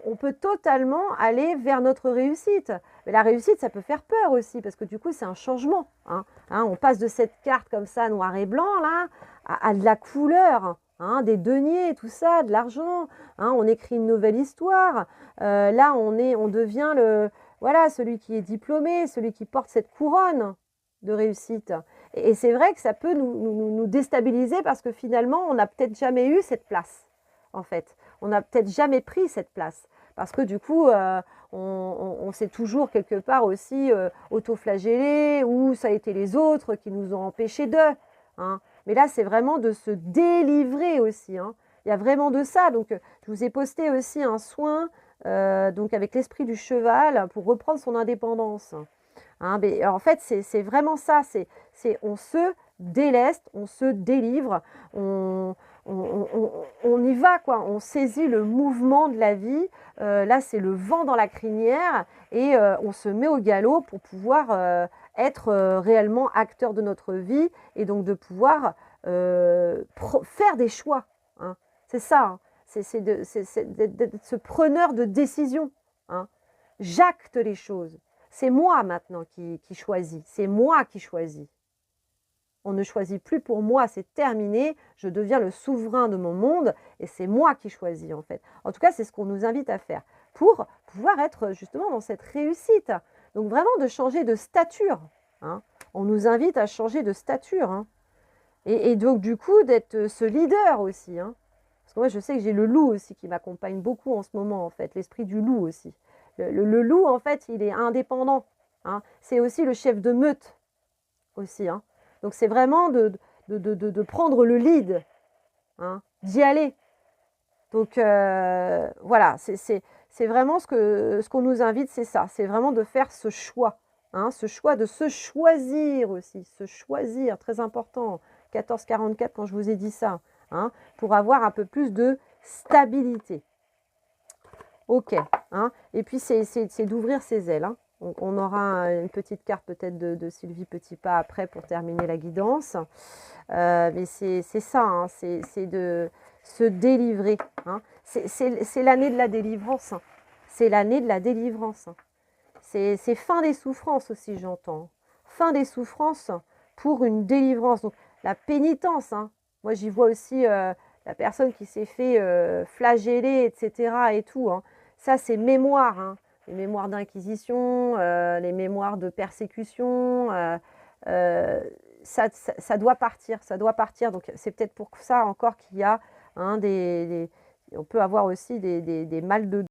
on peut totalement aller vers notre réussite. Mais la réussite, ça peut faire peur aussi, parce que du coup, c'est un changement. On passe de cette carte comme ça, noir et blanc, là, à de la couleur, des deniers, tout ça, de l'argent. On écrit une nouvelle histoire. Là, on devient voilà, celui qui est diplômé, celui qui porte cette couronne de réussite. Et c'est vrai que ça peut nous déstabiliser parce que finalement, on n'a peut-être jamais eu cette place, en fait. On n'a peut-être jamais pris cette place. Parce que du coup, on s'est toujours quelque part aussi auto-flagellé ou ça a été les autres qui nous ont empêchés d'eux. Mais là, c'est vraiment de se délivrer aussi. Il y a vraiment de ça. Donc, je vous ai posté aussi un soin donc avec l'esprit du cheval pour reprendre son indépendance. Mais en fait, c'est vraiment ça. On se déleste, on se délivre, on y va, quoi. On saisit le mouvement de la vie. Là, c'est le vent dans la crinière et on se met au galop pour pouvoir être réellement acteur de notre vie et donc de pouvoir faire des choix. C'est ça. C'est d'être ce preneur de décision. J'acte les choses. C'est moi maintenant qui choisis. C'est moi qui choisis. On ne choisit plus pour moi, c'est terminé. Je deviens le souverain de mon monde et c'est moi qui choisis en fait. En tout cas, c'est ce qu'on nous invite à faire pour pouvoir être justement dans cette réussite. Donc vraiment de changer de stature. On nous invite à changer de stature. Et donc du coup d'être ce leader aussi. Parce que moi je sais que j'ai le loup aussi qui m'accompagne beaucoup en ce moment en fait. L'esprit du loup aussi. Le loup, en fait, il est indépendant. C'est aussi le chef de meute, aussi. Donc, c'est vraiment de prendre le lead, d'y aller. Donc, voilà, c'est vraiment ce qu'on nous invite, c'est ça. C'est vraiment de faire ce choix. Ce choix de se choisir aussi. Se choisir, très important. 1444, quand je vous ai dit ça. Pour avoir un peu plus de stabilité. Ok, et puis c'est d'ouvrir ses ailes. On aura une petite carte peut-être de Sylvie Petitpas après pour terminer la guidance. Mais c'est ça, c'est de se délivrer. C'est l'année de la délivrance. C'est l'année de la délivrance. C'est fin des souffrances aussi, j'entends. Fin des souffrances pour une délivrance. Donc la pénitence. Moi, j'y vois aussi la personne qui s'est fait flageller, etc. et tout. Ça, c'est mémoire. Les mémoires d'inquisition, les mémoires de persécution. Ça doit partir. Ça doit partir. Donc, c'est peut-être pour ça encore qu'il y a on peut avoir aussi des mal de